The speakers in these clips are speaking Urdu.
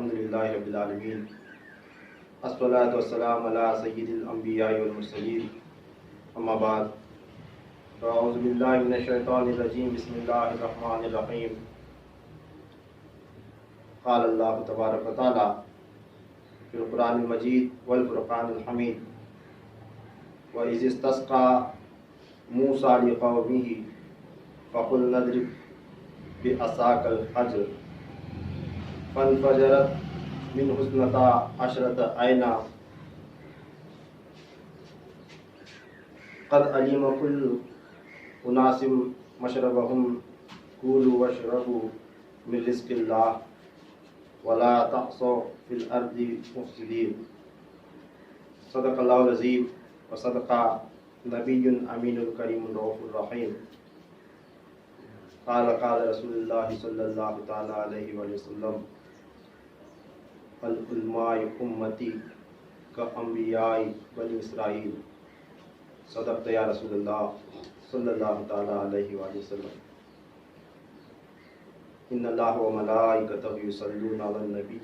الحمدللہ رب العالمین الصلاۃ والسلام علی سید الانبیاء والمرسلین اما بعد اعوذ باللہ من الشیطان الرجیم بسم اللہ الرحمن الرحیم قال اللہ تبارک و تعالی فی القرآن المجید والفرقان الحمید وَإِذِ اسْتَسْقَىٰ مُوسَىٰ لِقَوْمِهِ فَقُلْنَا اضْرِب بِعَصَاكَ الْحَجَرَ فَانْفَجَرَتْ مِنْهُ اثْنَتَا عَشْرَةَ عَيْنًا قَدْ عَلِمَ كُلُّ أُنَاسٍ مَشْرَبَهُمْ كُلُوا وَاشْرَبُوا مِن رِّزْقِ اللَّهِ وَلَا تَعْصَوْا فِي الْأَرْضِ مُفْسِدِينَ صدق اللہ العظیم وصدق نبی امین الکریم الرؤوف الرحیم قال رسول اللہ صلی اللہ تعالی علیہ وسلم العلماء امتی کانبیاء بنی اسرائیل صدقت یا رسول اللہ صلی اللہ تعالی علیہ وسلم ان اللہ وملائکتہ یصلون علی النبی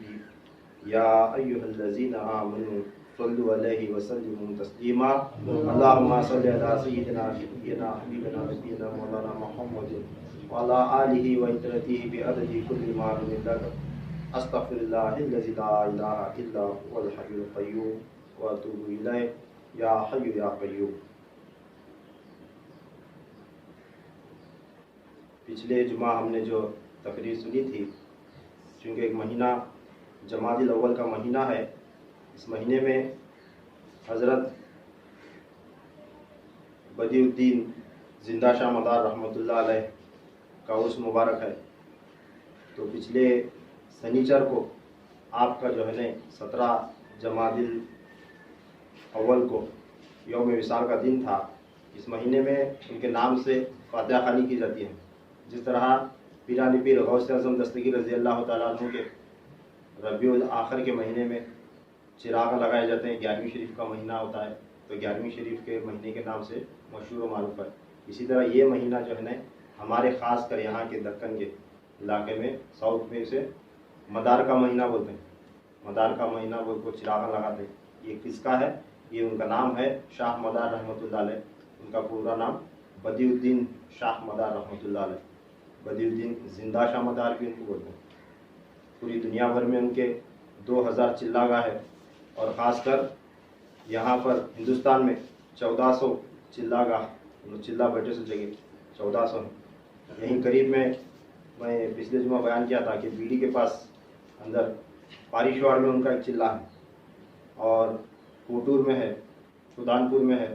یا ایھا الذین آمنوا صلوا علیہ وسلم تسلیما اللہم صلی علی سیدنا نبینا حبیبنا نبینا مولانا محمد وعلی آلہ وعترتہ بعدد کل معلوم لک استغفر اللہ الذی لا الہ الا هو الحی القیوم واتوب الیہ یا حی یا قیوم۔ پچھلے جمعہ ہم نے جو تقریر سنی تھی، چونکہ ایک مہینہ جمادی الاول کا مہینہ ہے، اس مہینے میں حضرت بدیع الدین زندہ شاہ مدار رحمۃ اللہ علیہ کا عرس مبارک ہے۔ تو پچھلے سنیچر کو آپ کا جو ہے نا 17 جمادی الاول کو یوم وصال کا دن تھا۔ اس مہینے میں ان کے نام سے فاتحہ خوانی کی جاتی ہے، جس طرح پیران پیر غوث اعظم دستگیر رضی اللہ تعالیٰ عنہ کے ربیع الاخر کے مہینے میں چراغ لگائے جاتے ہیں۔ 11ویں شریف کا مہینہ ہوتا ہے، تو 11ویں شریف کے مہینے کے نام سے مشہور و معروف ہے۔ اسی طرح یہ مہینہ جو ہے نا ہمارے خاص کر یہاں کے دکن کے علاقے میں ساؤتھ میں اسے مدار کا مہینہ بولتے ہیں۔ مدار کا مہینہ بول کو چراغ لگاتے ہیں۔ یہ کس کا ہے؟ یہ ان کا نام ہے شاہ مدار رحمۃ اللہ علیہ۔ ان کا پورا نام بدیع الدین شاہ مدار رحمۃ اللہ علیہ، بدیع الدین زندہ شاہ مدار بھی ان کو بولتے ہیں۔ پوری دنیا بھر میں ان کے 2000 چلا گاہ ہے، اور خاص کر یہاں پر ہندوستان میں 1400 چلا گاہ، چلا بیٹھے سے جگہ 1400 ہیں۔ یہیں قریب میں پچھلے جمعہ بیان کیا تھا کہ بیڑی کے پاس اندر پاریشواڑ میں ان کا ایک چلا ہے، اور کوٹور میں ہے، سودان پور میں ہے،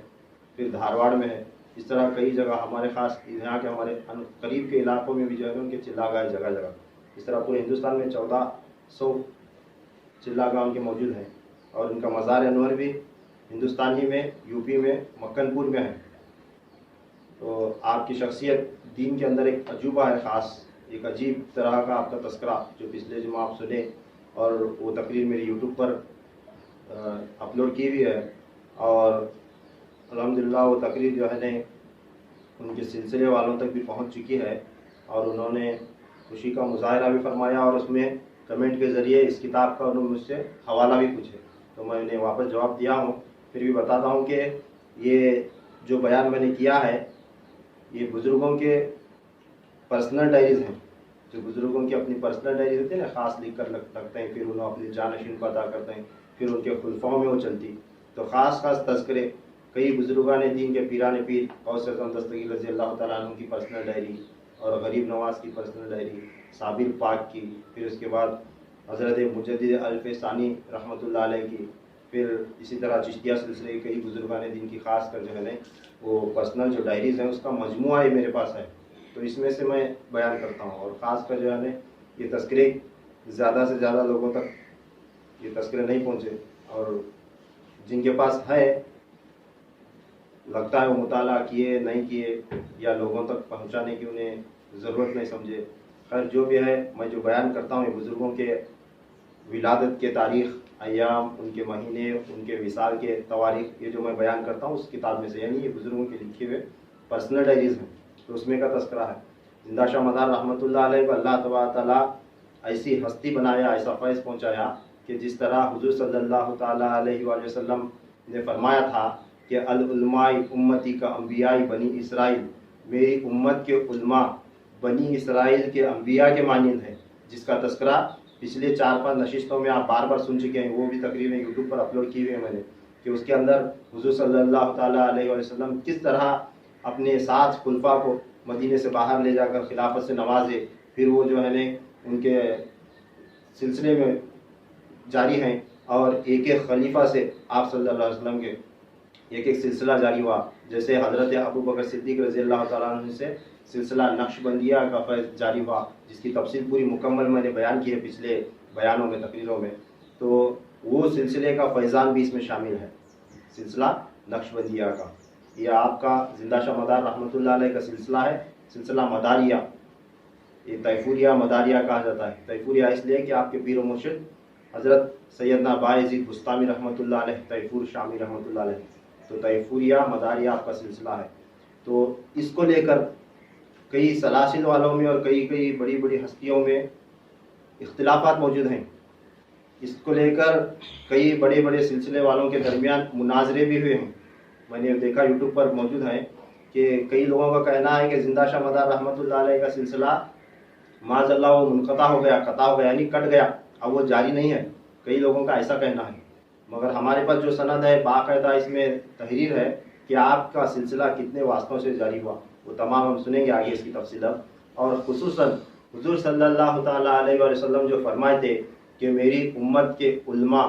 پھر دھارواڑ میں ہے۔ اس طرح کئی جگہ ہمارے خاص یہاں کے ہمارے قریب کے علاقوں میں بھی جو ہے ان کے چلا گاہ جگہ جگہ۔ اس طرح پورے ہندوستان میں 1400 چلا گاہ ان کے موجود ہیں، اور ان کا مزار انور بھی ہندوستان ہی میں یو پی میں مکن پور میں ہے۔ تو آپ کی شخصیت دین کے اندر ایک عجوبہ ہے، خاص ایک عجیب طرح کا آپ کا تذکرہ جو پچھلے جمعہ آپ سنے، اور وہ تقریر میری یوٹیوب پر اپلوڈ کی ہوئی ہے، اور الحمدللہ وہ تقریر جو ہے نا ان کے سلسلے والوں تک بھی پہنچ چکی ہے، اور انہوں نے خوشی کا مظاہرہ بھی فرمایا، اور اس میں کمنٹ کے ذریعے اس کتاب کا انہوں نے مجھ سے حوالہ بھی پوچھے، تو میں انہیں واپس جواب دیا ہوں۔ پھر بھی بتاتا ہوں کہ یہ جو بیان میں نے کیا ہے یہ بزرگوں کے پرسنل ڈائریز ہیں، جو بزرگوں کی اپنی پرسنل ڈائریز ہوتی ہیں نا، خاص لکھ کر رکھتے ہیں، پھر انہوں اپنی جانشین کو عطا کرتے ہیں، پھر ان کے خلفاؤں میں وہ چلتی۔ تو خاص تذکرے کئی بزرگان دین کے پیران پیر غوث اعظم دستگیر رضی اللہ تعالیٰ عنہ کی پرسنل ڈائری، اور غریب نواز کی پرسنل ڈائری، صابر پاک کی، پھر اس کے بعد حضرت مجدد الف ثانی رحمۃ اللہ علیہ کی، پھر اسی طرح چشتیہ سلسلے کے کئی بزرگان دین کی خاص کر جو ہے نا وہ پرسنل جو ڈائریز ہیں اس کا مجموعہ ہی میرے پاس ہے۔ تو اس میں سے میں بیان کرتا ہوں، اور خاص کر جو ہے نا یہ تذکرے زیادہ سے زیادہ لوگوں تک یہ تذکرے نہیں پہنچے، اور جن کے پاس ہے لگتا ہے وہ مطالعہ کیے نہیں کیے، یا لوگوں تک پہنچانے کی انہیں ضرورت نہیں سمجھے۔ خیر جو بھی ہے، میں جو بیان کرتا ہوں یہ بزرگوں کے ولادت کے تاریخ، ایام، ان کے مہینے، ان کے وصال کے تواریخ، یہ جو میں بیان کرتا ہوں اس کتاب میں سے، یعنی یہ بزرگوں کے لکھے ہوئے پرسنل ڈائریز ہیں، تو اس میں کا تذکرہ ہے۔ زندہ شاہ مدار رحمۃ اللہ علیہ کو اللہ تبارک تعالیٰ ایسی ہستی بنایا، ایسا فیض پہنچایا کہ جس طرح حضور صلی اللہ تعالیٰ علیہ وآلہ وسلم نے فرمایا تھا کہ العلماء امتی کا انبیاء بنی اسرائیل، میری امت کے علماء بنی اسرائیل کے انبیاء کے مانند ہیں، جس کا تذکرہ پچھلے 4-5 نشستوں میں آپ بار بار سن چکے ہیں، وہ بھی تقریباً یوٹیوب پر اپلوڈ کی ہوئی ہیں میں نے، کہ اس کے اندر حضور صلی اللہ تعالیٰ علیہ وآلہ وسلم کس طرح اپنے 7 خلفاء کو مدینے سے باہر لے جا کر خلافت سے نوازے، پھر وہ جو ہے نا ان کے سلسلے میں جاری ہیں، اور ایک ایک خلیفہ سے آپ صلی اللہ علیہ وسلم کے ایک ایک سلسلہ جاری ہوا، جیسے حضرت ابو بکر صدیق رضی اللہ تعالیٰ عنہ سے سلسلہ نقش بندیہ کا فیض جاری ہوا، جس کی تفصیل پوری مکمل میں نے بیان کی ہے پچھلے بیانوں میں، تقریروں میں، تو وہ سلسلے کا فیضان بھی اس میں شامل ہے، سلسلہ نقش بندیہ کا۔ یہ آپ کا زندہ شاہ مدار رحمۃ اللہ علیہ کا سلسلہ ہے، سلسلہ مداریہ، یہ طیفوریہ مداریہ کہا جاتا ہے۔ طیفوریہ اس لیے کہ آپ کے پیر و مرشد حضرت سیدنا بایزید بستامی رحمۃ اللہ علیہ، طیفور شامی رحمۃ اللہ علیہ، تو طیفوریہ مداریہ آپ کا سلسلہ ہے۔ تو اس کو لے کر کئی سلاسل والوں میں اور کئی بڑی بڑی ہستیوں میں اختلافات موجود ہیں، اس کو لے کر کئی بڑے بڑے سلسلے والوں کے درمیان مناظرے بھی ہوئے ہیں، میں نے دیکھا یوٹیوب پر موجود ہیں کہ کئی لوگوں کا کہنا ہے کہ زندہ شاہ مدار رحمۃ اللہ علیہ کا سلسلہ معاذ اللہ وہ منقطع ہو گیا، قطع ہو گیا، یعنی کٹ گیا، اب وہ جاری نہیں ہے، کئی لوگوں کا ایسا کہنا ہے، مگر ہمارے پاس جو سند ہے باقاعدہ اس میں تحریر ہے کہ آپ کا سلسلہ کتنے واسطوں سے جاری ہوا، وہ تمام ہم سنیں گے آگے اس کی تفصیل اب۔ اور خصوصاً حضور صلی اللہ تعالیٰ علیہ وآلہ وسلم جو فرمائے تھے کہ میری امت کے علماء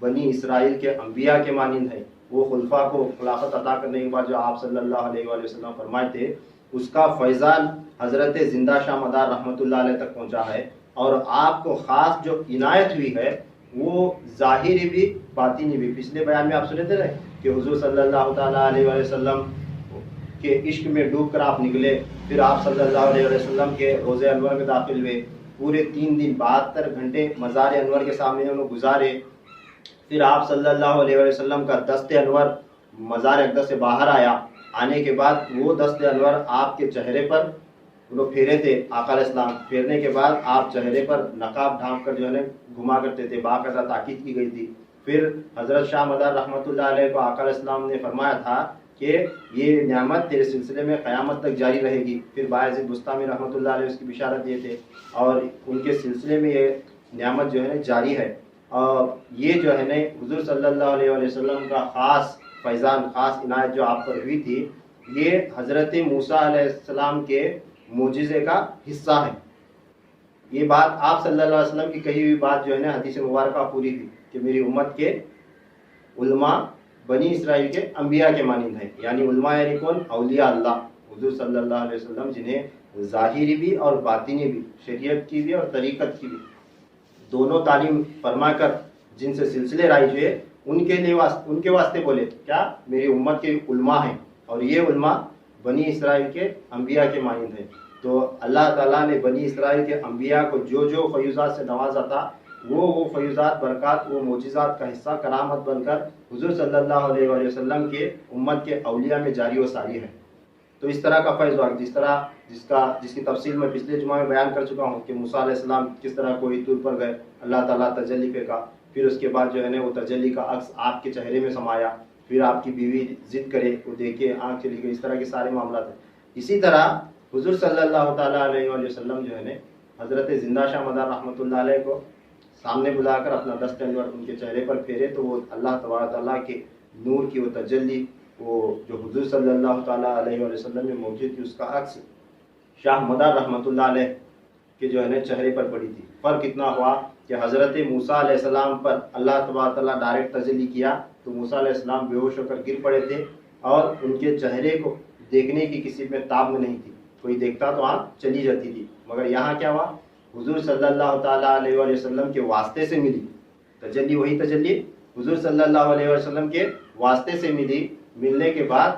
بنی اسرائیل کے انبیاء کے مانند ہیں، وہ خلفاء کو خلافت عطا کرنے کے بعد جو آپ صلی اللہ علیہ وآلہ وسلم فرمائے تھے، اس کا فیضان حضرت زندہ شاہ مدار رحمۃ اللہ علیہ تک پہنچا ہے، اور آپ کو خاص جو عنایت ہوئی ہے وہ ظاہری بھی باطنی بھی۔ پچھلے بیان میں آپ سنے تھے کہ حضور صلی اللہ تعالیٰ علیہ وآلہ وسلم کے عشق میں ڈوب کر آپ نکلے، پھر آپ صلی اللہ علیہ وسلم کے روضہ انور میں داخل ہوئے، پورے 3 دن 72 گھنٹے مزار انور کے سامنے انہوں گزارے، پھر آپ صلی اللہ علیہ وسلم کا دست انور مزار اقدس سے باہر آیا، آنے کے بعد وہ دست انور آپ کے چہرے پر وہ پھیرے تھے آقا علیہ السلام، پھیرنے کے بعد آپ چہرے پر نقاب ڈھانپ کر جو ہے نا گھما کرتے تھے، باقاعدہ تاکید کی گئی تھی۔ پھر حضرت شاہ مدار رحمۃ اللہ علیہ کو آقا علیہ السلام نے فرمایا تھا کہ یہ نعمت تیرے سلسلے میں قیامت تک جاری رہے گی، پھر بایزید بستامی رحمۃ اللہ علیہ اس کی بشارت دیے تھے، اور ان کے سلسلے میں یہ نعمت جو ہے نا جاری ہے، اور یہ جو ہے نا حضور صلی اللہ علیہ وسلم کا خاص فیضان، خاص عنایت جو آپ پر ہوئی تھی، یہ حضرت موسیٰ علیہ السلام کے معجزے کا حصہ ہے۔ یہ بات آپ صلی اللہ علیہ وسلم کی کہی ہوئی بات جو ہے نا حدیث مبارکہ پوری ہوئی کہ میری امت کے علماء بنی اسرائیل کے انبیاء کے مانند ہیں، یعنی علماء یعنی کون؟ اولیاء اللہ، حضور صلی اللہ علیہ وسلم جنہیں ظاہری بھی اور باطنی بھی، شریعت کی بھی اور طریقت کی بھی دونوں تعلیم فرما کر جن سے سلسلے رائج ہوئے، ان کے واسطے بولے کیا میری امت کے علماء ہیں، اور یہ علماء بنی اسرائیل کے انبیاء کے مانند ہیں۔ تو اللہ تعالیٰ نے بنی اسرائیل کے انبیاء کو جو فیوزات سے نوازا تھا، وہ فیوزات، برکات، وہ معجزات کا حصہ کرامت بن کر حضور صلی اللہ علیہ وآلہ وسلم کے امت کے اولیاء میں جاری و ساری ہے۔ تو اس طرح کا فیض واقع جس کی تفصیل میں پچھلے جمعہ میں بیان کر چکا ہوں کہ موسیٰ علیہ السلام کس طرح کوئی طور پر گئے، اللہ تعالیٰ تجلی پہ کا، پھر اس کے بعد جو ہے نا وہ تجلی کا عکس آپ کے چہرے میں سمایا، پھر آپ کی بیوی ضد کرے، وہ دیکھے، آنکھ چلی گئی، اس طرح کے سارے معاملات ہیں۔ اسی طرح حضور صلی اللہ تعالیٰ علیہ وآلہ وسلم جو ہے نا حضرت زندہ شاہ مدار رحمۃ اللہ علیہ کو سامنے بلا کر اپنا دست انور ان کے چہرے پر پھیرے، تو وہ اللہ تبارک تعالیٰ کے نور کی وہ تجلی، وہ جو حضور صلی اللہ تعالیٰ علیہ وآلہ وسلم میں موجود تھی، اس کا عکس شاہ مدار رحمۃ اللہ علیہ کے جو ہے نا چہرے پر پڑی تھی۔ فرق اتنا ہوا کہ حضرت موسیٰ علیہ السلام پر اللہ تبارک تعالیٰ ڈائریکٹ تجلی کیا تو موسیٰ علیہ السلام بے ہوش ہو کر گر پڑے تھے، اور ان کے چہرے کو دیکھنے کی کسی میں تاب میں نہیں تھی، کوئی دیکھتا تو آنکھ چلی جاتی تھی۔ مگر یہاں کیا ہوا؟ حضور صلی اللہ تعالیٰ علیہ وآلہ وسلم کے واسطے سے ملی تجلی، وہی تجلی حضور صلی اللہ علیہ وسلم کے واسطے سے ملی، ملنے کے بعد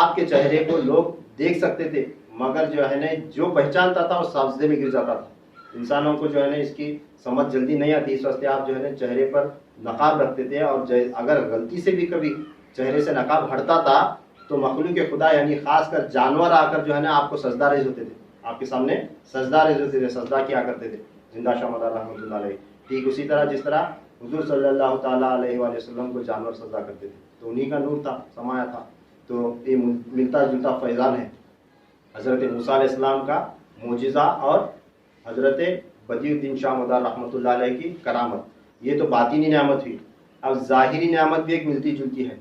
آپ کے چہرے کو لوگ دیکھ سکتے تھے، مگر جو ہے نا جو پہچانتا تھا وہ سجدے میں گر جاتا تھا۔ انسانوں کو جو ہے نا اس کی سمجھ جلدی نہیں آتی، اس واسطے آپ جو ہے نا چہرے پر نقاب رکھتے تھے، اور اگر غلطی سے بھی کبھی چہرے سے نقاب ہٹتا تھا تو مخلوق خدا یعنی خاص کر جانور آ کر جو ہے نا آپ کو سجدہ ریز ہوتے تھے، آپ کے سامنے سجدہ ریز ہوتے تھے، سجدہ کیا کرتے تھے۔ زندہ شاہ مدار رحمۃ اللہ علیہ. ٹھیک اسی طرح جس طرح حضور صلی اللہ تعالیٰ علیہ وآلہ وسلم کو جانور سجدہ کرتے تھے تو انہی کا نور تھا، سمایا تھا. تو یہ ملتا جلتا فیضان ہے حضرت موسیٰ علیہ السلام کا معجزہ اور حضرت بدیع الدین شاہ مدار رحمۃ اللہ علیہ کی کرامت. یہ تو باطنی نعمت ہوئی. اب ظاہری نعمت بھی ایک ملتی جلتی ہے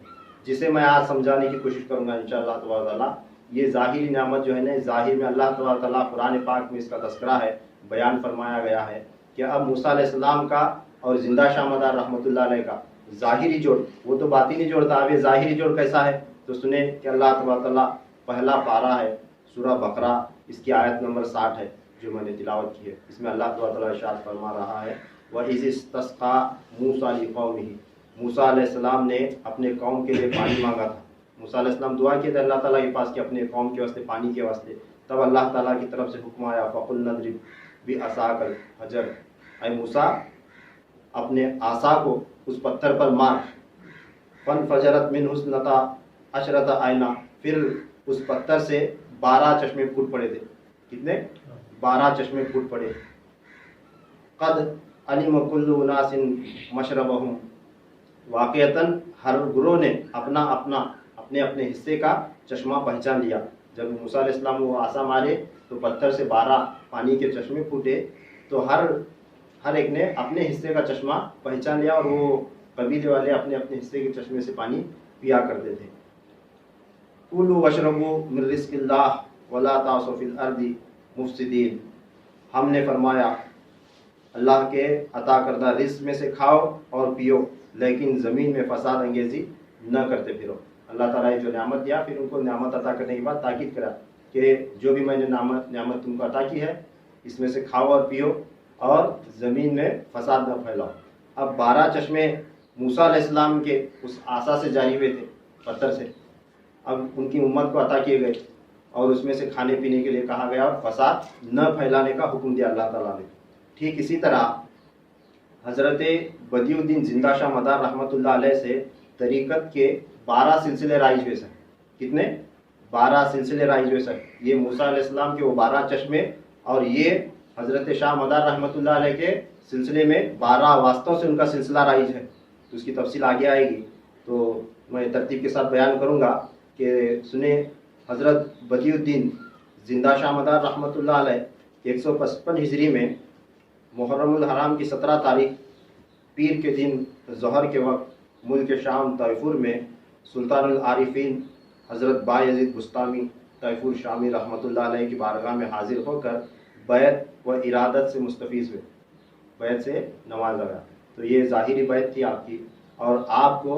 جسے میں آج سمجھانے کی کوشش کروں گا انشاءاللہ تبارک تعالیٰ. یہ ظاہری نعمت جو ہے نا، ظاہر میں اللہ تبارک تعالیٰ قرآن پاک میں اس کا تذکرہ ہے، بیان فرمایا گیا ہے کہ اب موسیٰ علیہ السلام کا اور زندہ شاہ مدار رحمۃ اللہ علیہ کا ظاہری جوڑ، وہ تو باطنی جوڑ تھا، اب یہ ظاہری جوڑ کیسا ہے تو سنیں کہ اللہ تبارک تعالیٰ پہلا پارہ ہے سورہ بقرہ، اس کی آیت نمبر 60 ہے جو میں نے تلاوت کی ہے. اس میں اللہ تبارک تعالیٰ ارشاد فرما رہا ہے وَإِذِ اسْتَسْقَىٰ مُوسَىٰ لِقَوْمِهِ. موسیٰ علیہ السلام نے اپنے قوم کے لیے پانی مانگا تھا. موسیٰ علیہ السلام دعا کیے تھے اللہ تعالیٰ کے پاس کہ اپنے قوم کے واسطے پانی کے واسطے. تب اللہ تعالیٰ کی طرف سے حکم آیا فَقُلْنَا اضْرِبْ بِعَصَاكَ الْحَجَرَ. اے موسیٰ اپنے عصا کو اس پتھر پر مار. فَانْفَجَرَتْ مِنْهُ اثْنَتَا عَشْرَةَ عَيْنًا. پھر اس پتھر سے 12 چشمے پھوٹ پڑے تھے. کتنے؟ 12 چشمے پھوٹ پڑے. قد علم کل اناس مشربہم. واقعتاً ہر گروہ نے اپنا اپنے حصے کا چشمہ پہچان لیا. جب موسیٰ علیہ السلام وہ عصا مارے تو پتھر سے 12 پانی کے چشمے پھوٹے تو ہر ایک نے اپنے حصے کا چشمہ پہچان لیا اور وہ قبیلے والے اپنے حصے کے چشمے سے پانی پیا کرتے تھے. کلوا واشربوا من رزق اللہ ولا تعصوا فی الارض مفسدین. ہم نے فرمایا اللہ کے عطا کردہ رزق میں سے کھاؤ اور پیو لیکن زمین میں فساد انگیزی نہ کرتے پھرو. اللہ تعالیٰ نے جو نعمت دیا پھر ان کو نعمت عطا کرنے کے بعد تاکید کرا کہ جو بھی میں نے نعمت تم کو عطا کی ہے اس میں سے کھاؤ اور پیو اور زمین میں فساد نہ پھیلاؤ. اب 12 چشمے موسیٰ علیہ السلام کے اس عصا سے جاری ہوئے تھے پتھر سے. اب ان کی امت کو عطا کیے گئے اور اس میں سے کھانے پینے کے لیے کہا گیا اور فساد نہ پھیلانے کا حکم دیا اللہ تعالیٰ نے. ٹھیک اسی طرح حضرت بدیع الدین زندہ شاہ مدار رحمۃ اللہ علیہ سے طریقت کے 12 سلسلے رائج ہوئے سن. کتنے؟ 12 سلسلے رائج ہوئے سن. یہ موسیٰ علیہ السلام کے وہ 12 چشمے اور یہ حضرت شاہ مدار رحمۃ اللہ علیہ کے سلسلے میں 12 واسطوں سے ان کا سلسلہ رائج ہے. تو اس کی تفصیل آگے آئے گی تو میں ترتیب کے ساتھ بیان کروں گا کہ سنیں. حضرت بدیع الدین زندہ شاہ مدار رحمۃ اللہ علیہ 155 ہجری میں محرم الحرام کی 17 تاریخ پیر کے دن ظہر کے وقت ملک شام طیفور میں سلطان العارفین حضرت بایزید بستامی طیفور شامی رحمۃ اللہ علیہ کی بارگاہ میں حاضر ہو کر بیعت و ارادت سے مستفیض ہوئے. بیعت سے نوازا گیا. تو یہ ظاہری بیعت تھی آپ کی اور آپ کو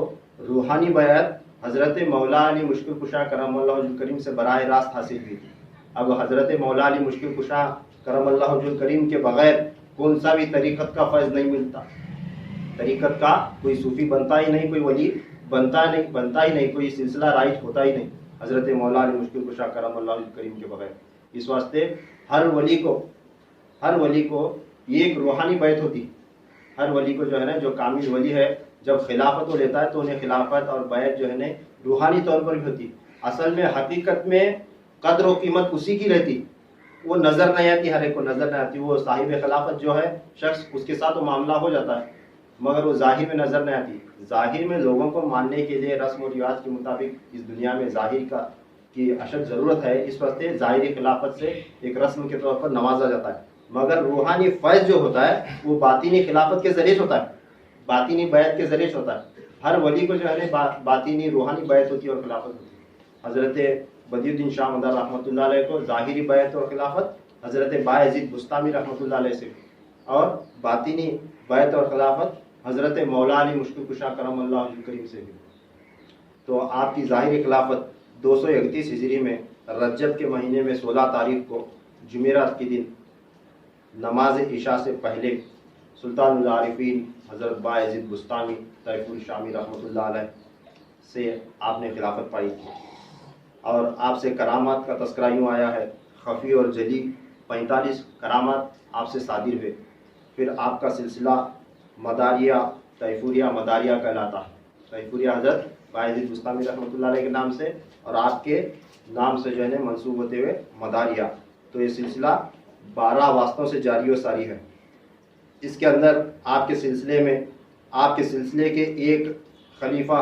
روحانی بیعت حضرت مولا علی مشکل کشا کرم اللہ وجہ الکریم سے براہ راست حاصل ہوئی تھی. اب حضرت مولا علی مشکل کشا کرم اللہ وجہ الکریم کے بغیر کون سا بھی طریقت کا فیض نہیں ملتا. طریقت کا کوئی صوفی بنتا ہی نہیں، کوئی ولی بنتا ہی نہیں، کوئی سلسلہ رائج ہوتا ہی نہیں حضرت مولا علی مشکل کشا کرم اللہ وجہ الکریم کے بغیر. اس واسطے ہر ولی کو یہ ایک روحانی بیعت ہوتی. ہر ولی کو جو ہے نا، جو کامل ولی ہے جب خلافت وہ لیتا ہے تو انہیں خلافت اور بیعت جو ہے نا روحانی طور پر بھی ہوتی. اصل میں حقیقت میں قدر و قیمت اسی کی رہتی، وہ نظر نہیں آتی، ہر ایک کو نظر نہیں آتی. وہ صاحب خلافت جو ہے شخص، اس کے ساتھ وہ معاملہ ہو جاتا ہے مگر وہ ظاہر میں نظر نہیں آتی. ظاہر میں لوگوں کو ماننے کے لیے رسم و رواج کے مطابق اس دنیا میں ظاہر کی اشد ضرورت ہے. اس واسطے ظاہری خلافت سے ایک رسم کے طور پر نوازا جاتا ہے. مگر روحانی فیض جو ہوتا ہے وہ باطنی خلافت کے ذریعے ہوتا ہے، باطنی بیعت کے ذریعے ہوتا ہے. ہر ولی کو جو ہے نا باطنی روحانی بیعت ہوتی ہے اور خلافت ہوتی ہے. حضرت بدیع الدین شاہ مدار رحمۃ اللہ علیہ کو ظاہری بیعت اور خلافت حضرت بایزید بستامی رحمۃ اللہ علیہ سے اور باطنی بیعت اور خلافت حضرت مولا علی مشکل کشا کرم اللہ وجہ الکریم سے بھی. تو آپ کی ظاہری خلافت 231 ہجری میں رجب کے مہینے میں 16 تاریخ کو جمعرات کے دن نماز عشاء سے پہلے سلطان العارفین حضرت بایزید بستامی طیفور شامی رحمۃ اللہ علیہ سے آپ نے خلافت پائی تھی. اور آپ سے کرامات کا تذکرہ یوں آیا ہے، خفی اور جلی 45 کرامات آپ سے صادر ہوئے. پھر آپ کا سلسلہ مداریہ طیفوریہ مداریہ کہلاتا ہے. طیفوریہ حضرت بایزید بستامی رحمۃ اللہ علیہ کے نام سے اور آپ کے نام سے جو ہے منسوب ہوتے ہوئے مداریہ. تو یہ سلسلہ 12 واسطوں سے جاری و ساری ہے. اس کے اندر آپ کے سلسلے کے ایک خلیفہ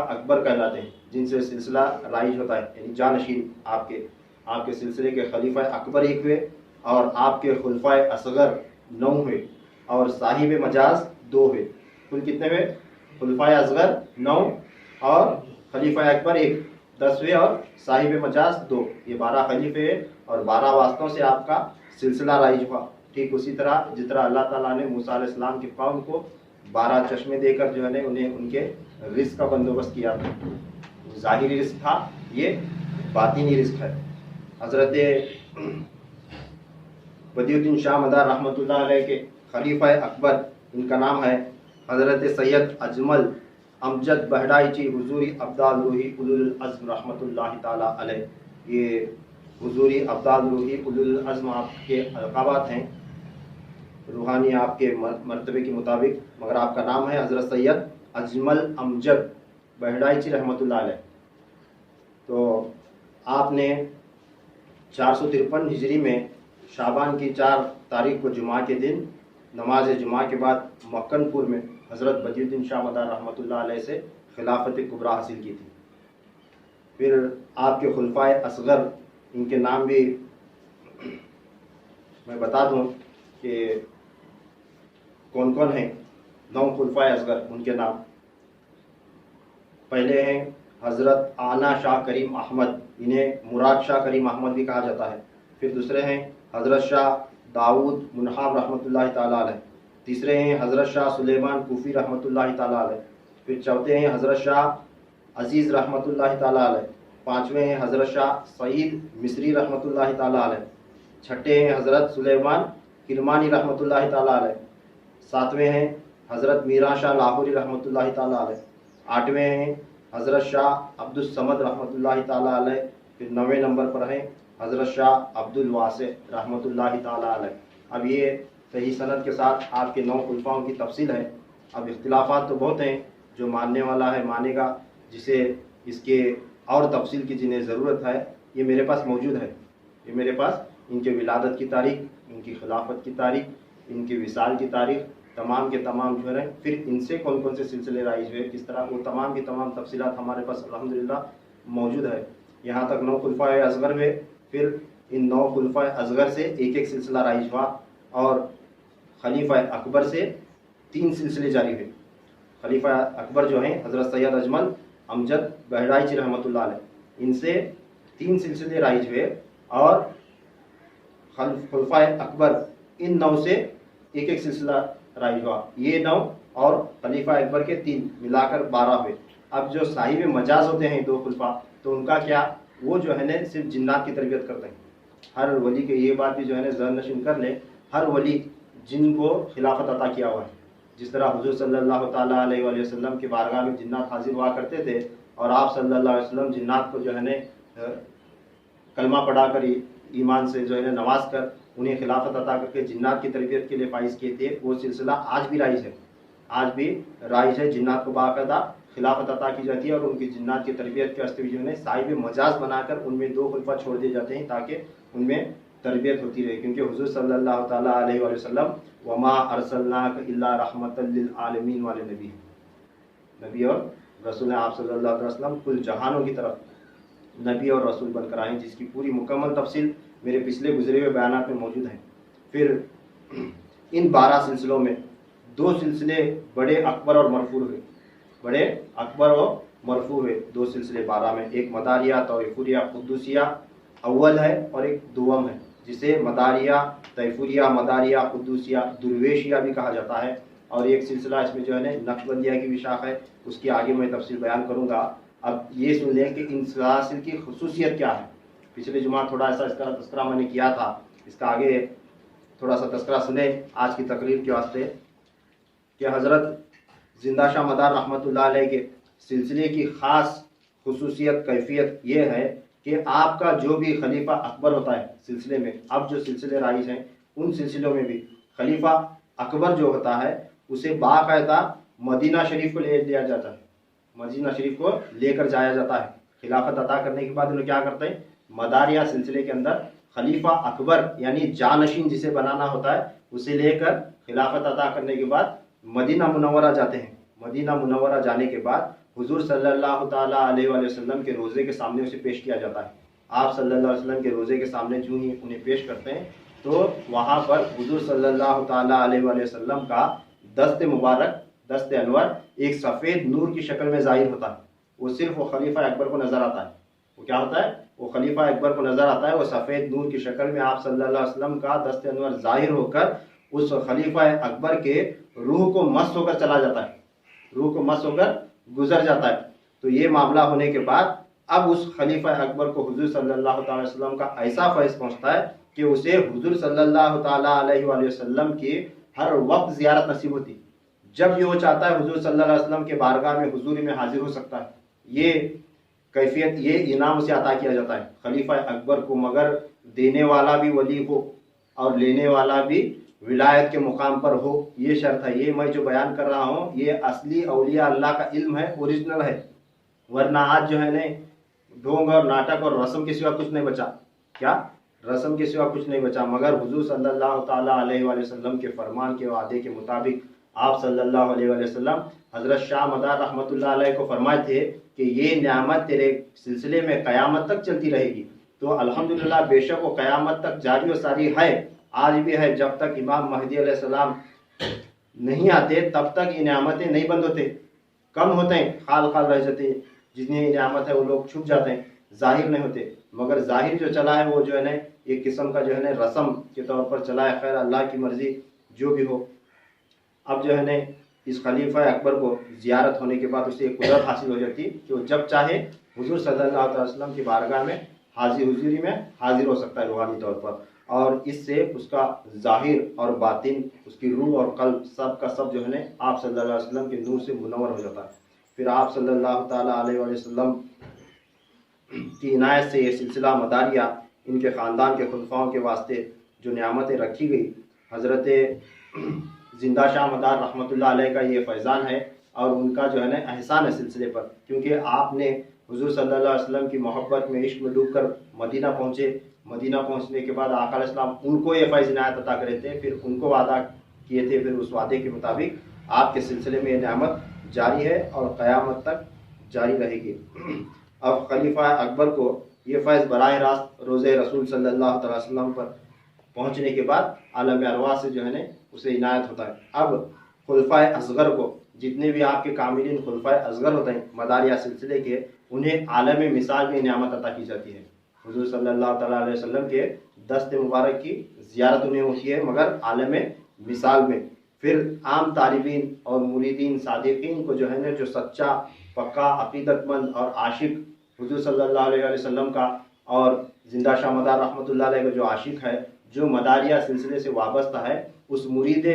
اکبر کہلاتے ہیں، جن سے سلسلہ رائج ہوتا ہے، یعنی جانشین آپ کے سلسلے کے خلیفہ اکبر ایک ہوئے، اور آپ کے خلفائے اصغر 9 ہوئے، اور صاحب مجاز 2 ہوئے۔ کل کتنے ہوئے؟ خلفائے اصغر 9 اور خلیفہ اکبر 1، 10 ہوئے، اور صاحب مجاز 2، یہ 12 خلیفے اور 12 واسطوں سے آپ کا سلسلہ رائج ہوا۔ ٹھیک اسی طرح جس طرح اللہ تعالیٰ نے موسیٰ علیہ السلام کی قوم کو 12 چشمے دے کر جو ہے انہیں ان کے رزق کا بندوبست کیا تھا، ظاہری رزق تھا، یہ باطنی رزق ہے۔ حضرت بدیع الدین شاہ مدار رحمۃ اللہ علیہ کے خلیفہ اکبر، ان کا نام ہے حضرت سید اجمل امجد بہڑائچی حضوری ابدال روحی اولوالعزم رحمۃ اللہ تعالی علیہ۔ یہ حضوری ابدال روحی اولوالعزم آپ کے القابات ہیں، روحانی آپ کے مرتبے کے مطابق، مگر آپ کا نام ہے حضرت سید اجمل امجد بہڑائچی رحمۃ اللہ علیہ۔ تو آپ نے 453 ہجری میں شعبان کی 4 تاریخ کو جمعہ کے دن نماز جمعہ کے بعد مکن پور میں حضرت بدیع الدین شاہ مدار رحمۃ اللہ علیہ سے خلافت کبریٰ حاصل کی تھی۔ پھر آپ کے خلفائے اصغر، ان کے نام بھی میں بتا دوں کہ کون کون ہیں۔ 9 خلفائے اصغر، ان کے نام پہلے ہیں حضرت آنا شاہ کریم احمد، انہیں مراد شاہ کریم احمد بھی کہا جاتا ہے۔ پھر دوسرے ہیں حضرت شاہ داؤد منحاب رحمۃ اللہ تعالیٰ علیہ۔ تیسرے ہیں حضرت شاہ سلیمان کوفی رحمۃ اللہ تعالیٰ علیہ۔ پھر چوتھے ہیں حضرت شاہ عزیز رحمۃ اللہ تعالیٰ علیہ۔ پانچویں ہیں حضرت شاہ سعید مصری رحمۃ اللہ تعالیٰ علیہ۔ چھٹے ہیں حضرت سلیمان کرمانی رحمۃ اللہ تعالیٰ علیہ۔ ساتویں ہیں حضرت میران شاہ لاہوری رحمۃ اللہ تعالیٰ علیہ۔ آٹھویں ہیں حضرت شاہ عبد الصمد رحمۃ اللہ تعالیٰ علیہ۔ پھر 9ویں نمبر پر ہیں حضرت شاہ عبد الواسع رحمۃ اللہ تعالیٰ علیہ۔ اب یہ صحیح سند کے ساتھ آپ کے 9 خلفاؤں کی تفصیل ہے۔ اب اختلافات تو بہت ہیں، جو ماننے والا ہے مانے گا، جسے اس کے اور تفصیل کی جنہیں ضرورت ہے یہ میرے پاس موجود ہے۔ یہ میرے پاس ان کے ولادت کی تاریخ، ان کی خلافت کی تاریخ، ان کے وصال کی تاریخ، تمام کے تمام جو ہے، پھر ان سے کون کون سے سلسلے رائج ہوئے، کس طرح، وہ تمام کی تمام تفصیلات ہمارے پاس الحمدللہ موجود ہے۔ یہاں تک 9 خلفائے اصغر ہوئے، پھر ان 9 خلفائے اصغر سے ایک ایک سلسلہ رائج ہوا، اور خلیفہ اکبر سے 3 سلسلے جاری ہوئے۔ خلیفہ اکبر جو ہیں حضرت سید اجمل امجد بہڑائچی رحمۃ اللہ علیہ، ان سے 3 سلسلے رائج ہوئے، اور خلفائے اکبر ان 9 سے ایک ایک سلسلہ رائج ہوا، یہ 9 اور خلیفہ اکبر کے 3 ملا کر 12 ہوئے۔ اب جو صاحب مجاز ہوتے ہیں 2 خلفاء، تو ان کا کیا، وہ جو ہے نا صرف جنات کی تربیت کرتے ہیں۔ ہر ولی کے یہ بات بھی جو ہے نا ذہن نشین کر لیں، ہر ولی جن کو خلافت عطا کیا ہوا ہے، جس طرح حضور صلی اللہ تعالیٰ علیہ وآلہ وسلم کے بارگاہ میں جنات حاضر ہوا کرتے تھے، اور آپ صلی اللہ علیہ وسلم جنات کو جو ہے نا کلمہ پڑھا کر ایمان سے جو ہے نا نواز کر انہیں خلافت عطا کر کے جنات کی تربیت کے لیے فائز کیے تھے، وہ سلسلہ آج بھی رائج ہے، آج بھی رائج ہے۔ جنات کو باقاعدہ خلافت عطا کی جاتی ہے، اور ان کی جنات کی تربیت کے واسطے جو ہے صاحب مجاز بنا کر ان میں 2 خلفاء چھوڑ دیے جاتے ہیں، تاکہ ان میں تربیت ہوتی رہے، کیونکہ حضور صلی اللہ تعالیٰ علیہ وآلہ وسلم وما ارسلناک الا رحمۃ للعالمین والے نبی اور رسول ہیں۔ آپ صلی اللہ علیہ وسلم کل جہانوں کی طرف نبی اور رسول بن کر آئے، جس کی پوری مکمل تفصیل میرے پچھلے گزرے ہوئے بیانات میں موجود ہیں۔ پھر ان 12 سلسلوں میں 2 سلسلے بڑے اکبر اور مرفوع ہوئے، 2 سلسلے 12 میں، ایک مداریہ طیفوریہ قدوسیہ اول ہے، اور ایک دوم ہے، جسے مداریہ طیفوریہ مداریہ قدوسیہ درویشیہ بھی کہا جاتا ہے۔ اور ایک سلسلہ اس میں جو ہے نا نقشبندیہ کی بھی شاخ ہے، اس کی آگے میں تفصیل بیان کروں گا۔ اب یہ سن لیں کہ ان سلاسل کی خصوصیت کیا ہے۔ پچھلے جمعہ تھوڑا سا اس کا تذکرہ میں نے کیا تھا، اس کا آگے تھوڑا سا تذکرہ سنیں آج کی تقریر کے واسطے، کہ حضرت زندہ شاہ مدار رحمۃ اللہ علیہ کے سلسلے کی خاص خصوصیت کیفیت یہ ہے کہ آپ کا جو بھی خلیفہ اکبر ہوتا ہے سلسلے میں، اب جو سلسلے رائج ہیں ان سلسلوں میں بھی خلیفہ اکبر جو ہوتا ہے اسے باقاعدہ مدینہ شریف کو لے لیا جاتا ہے، مدینہ شریف کو لے کر جایا جاتا ہے۔ خلافت عطا کرنے کے بعد انہوں کیا کرتے ہیں، مداریہ سلسلے کے اندر خلیفہ اکبر یعنی جانشین جسے بنانا ہوتا ہے، اسے لے کر خلافت عطا کرنے کے بعد مدینہ منورہ جاتے ہیں. مدینہ منورہ جانے کے بعد حضور صلی اللہ تعالیٰ علیہ وآلہ وسلم کے روضے کے سامنے اسے پیش کیا جاتا ہے. آپ صلی اللہ علیہ وسلم کے روضے کے سامنے جو ہی انہیں پیش کرتے ہیں تو وہاں پر حضور صلی اللہ تعالیٰ علیہ وآلہ وسلم کا دست مبارک، دست انور ایک سفید نور کی شکل میں ظاہر ہوتا ہے. وہ صرف وہ خلیفہ اکبر کو نظر آتا ہے. وہ کیا ہوتا ہے؟ وہ خلیفہ اکبر کو نظر آتا ہے. وہ سفید نور کی شکل میں آپ صلی اللہ علیہ وسلم کا دست انور ظاہر ہو کر اس خلیفہ اکبر کے روح کو مس ہو کر چلا جاتا ہے، روح کو مس ہو کر گزر جاتا ہے. تو یہ معاملہ ہونے کے بعد اب اس خلیفہ اکبر کو حضور صلی اللہ تعالی وسلم کا ایسا فیض پہنچتا ہے کہ اسے حضور صلی اللہ تعالیٰ علیہ وآلہ وسلم کی ہر وقت زیارت نصیب ہوتی. جب یہ وہ چاہتا ہے حضور صلی اللہ علیہ وسلم کے بارگاہ میں حضوری میں حاضر ہو سکتا ہے. یہ کیفیت، یہ انعام اسے عطا کیا جاتا ہے خلیفہ اکبر کو، مگر دینے والا بھی ولی ہو اور لینے والا بھی ولایت کے مقام پر ہو. یہ شرط ہے. یہ میں جو بیان کر رہا ہوں یہ اصلی اولیاء اللہ کا علم ہے، اوریجنل ہے. ورنہ آج جو ہے نا ڈھونگ اور ناٹک اور رسم کے سوا کچھ نہیں بچا. کیا؟ رسم کے سوا کچھ نہیں بچا. مگر حضور صلی اللہ تعالیٰ علیہ وآلہ وسلم کے فرمان کے وعدے کے مطابق آپ صلی اللہ علیہ وآلہ وسلم حضرت شاہ مدار رحمۃ اللہ علیہ کو فرمائے تھے کہ یہ نعمت تیرے سلسلے میں قیامت تک چلتی رہے گی. تو الحمدللہ بے شک وہ قیامت تک جاری و ساری ہے، آج بھی ہے. جب تک امام مہدی علیہ السلام نہیں آتے تب تک یہ نعمتیں نہیں بند ہوتے، کم ہوتے ہیں، خال خال رہ جاتے. جتنی نعمت ہے وہ لوگ چھپ جاتے ہیں، ظاہر نہیں ہوتے. مگر ظاہر جو چلا ہے وہ جو ہے نا ایک قسم کا جو ہے نا رسم کے طور پر چلا ہے. خیر اللہ کی مرضی جو بھی ہو. اب جو ہے نا اس خلیفہ اکبر کو زیارت ہونے کے بعد اسے ایک قدرت حاصل ہو جاتی کہ وہ جب چاہے حضور صلی اللہ علیہ وسلم کی بارگاہ میں حضوری میں حاضر ہو سکتا ہے روحانی طور پر. اور اس سے اس کا ظاہر اور باطن، اس کی روح اور قلب سب کا سب جو ہے نا آپ صلی اللہ علیہ وسلم کے نور سے منور ہو جاتا ہے. پھر آپ صلی اللہ تعالیٰ علیہ وآلہ وسلم کی عنایت سے یہ سلسلہ مداریہ ان کے خاندان کے خلفاؤں کے واسطے جو نعمتیں رکھی گئی، حضرت زندہ شاہ مدار رحمۃ اللہ علیہ کا یہ فیضان ہے اور ان کا جو ہے نا احسان ہے سلسلے پر. کیونکہ آپ نے حضور صلی اللہ علیہ وسلم کی محبت میں، عشق میں ڈوب کر مدینہ پہنچے. مدینہ پہنچنے کے بعد آقا علیہ السلام ان کو یہ فیض عنایت عطا کرے تھے، پھر ان کو وعدہ کیے تھے. پھر اس وعدے کے مطابق آپ کے سلسلے میں یہ نعمت جاری ہے اور قیامت تک جاری رہے گی. اب خلیفہ اکبر کو یہ فیض براہ راست روضہ رسول صلی اللہ تعالی وسلم پر پہنچنے کے بعد عالم ارواح سے جو ہے نا اسے عنایت ہوتا ہے. اب خلفۂ اصغر کو، جتنے بھی آپ کے کاملین خلفۂ اصغر ہوتے ہیں مداریہ سلسلے کے، انہیں عالم مثال میں نعمت عطا کی جاتی ہے. حضور صلی اللہ تعالیٰ علیہ وسلم کے دست مبارک کی زیارت انہیں ہوتی ہے مگر عالم مثال میں. پھر عام طالبین اور مریدین صادقین کو جو ہے نا، جو سچا پکا عقیدت مند اور عاشق حضور صلی اللہ علیہ وسلم کا اور زندہ شاہ مدار رحمۃ اللہ علیہ کا جو عاشق ہے، جو مداریہ سلسلے سے وابستہ ہے، اس مرید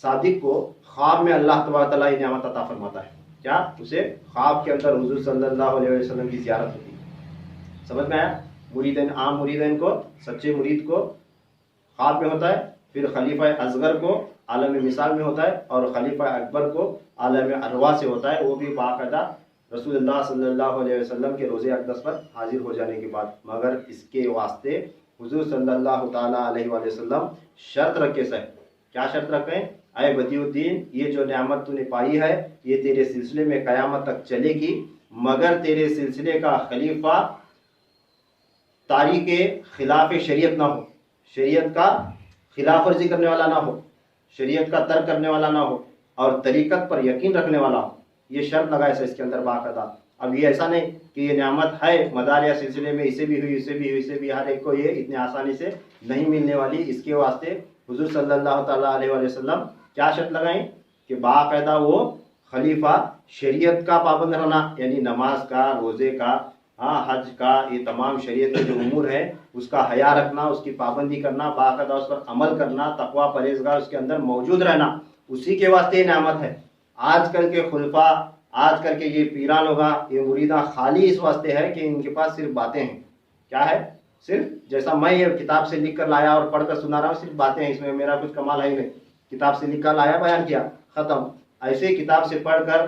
صادق کو خواب میں اللہ تبارک تعالیٰ یہ نعمت عطا فرماتا ہے. کیا؟ اسے خواب کے اندر حضور صلی اللہ علیہ وسلم کی زیارت ہوتی ہے. سمجھ میں آیا؟ مریدین، عام مریدین کو، سچے مرید کو خواب میں ہوتا ہے. پھر خلیفہ اصغر کو عالم مثال میں ہوتا ہے اور خلیفہ اکبر کو عالم ارواح سے ہوتا ہے، وہ بھی باقاعدہ رسول اللہ صلی اللہ علیہ وسلم کے روضہ اقدس پر حاضر ہو جانے کے بعد. مگر اس کے واسطے حضور صلی اللہ تعالیٰ علیہ وآلہ وسلم شرط رکھے سے. کیا شرط رکھیں؟ اے بدیع الدین، یہ جو نعمت تو نے پائی ہے یہ تیرے سلسلے میں قیامت تک چلے گی، مگر تیرے سلسلے کا خلیفہ تاریخ خلاف شریعت نہ ہو، شریعت کا خلاف ورزی کرنے والا نہ ہو، شریعت کا ترک کرنے والا نہ ہو اور طریقت پر یقین رکھنے والا ہو. یہ شرط لگائے سے اس کے اندر باقاعدہ. اب یہ ایسا نہیں کہ یہ نعمت ہے مداریہ سلسلے میں اسے بھی ہوئی، اسے بھی ہوئی، اسے بھی، ہر ایک کو یہ اتنی آسانی سے نہیں ملنے والی. اس کے واسطے حضور صلی اللہ تعالیٰ علیہ وآلہ وسلم کیا شرط لگائیں کہ باقاعدہ وہ خلیفہ شریعت کا پابند رہنا، یعنی نماز کا، روزے کا، حج کا، یہ تمام شریعت کے جو امور ہے اس کا حیا رکھنا، اس کی پابندی کرنا، باقاعدہ اس پر عمل کرنا، تقوی پرہیزگار اس کے اندر موجود رہنا، اسی کے واسطے یہ نعمت ہے. آج کل کے خلفاء، آج کل کے یہ پیران لوگ، یہ مریداں خالی اس واسطے ہے کہ ان کے پاس صرف باتیں ہیں. کیا ہے؟ صرف جیسا میں یہ کتاب سے لکھ کر لایا اور پڑھ کر سنا رہا ہوں، صرف باتیں ہیں، اس میں میرا کچھ کمال ہے ہی نہیں. کتاب سے لکھ کر لایا، بیان کیا، ختم. ایسے کتاب سے پڑھ کر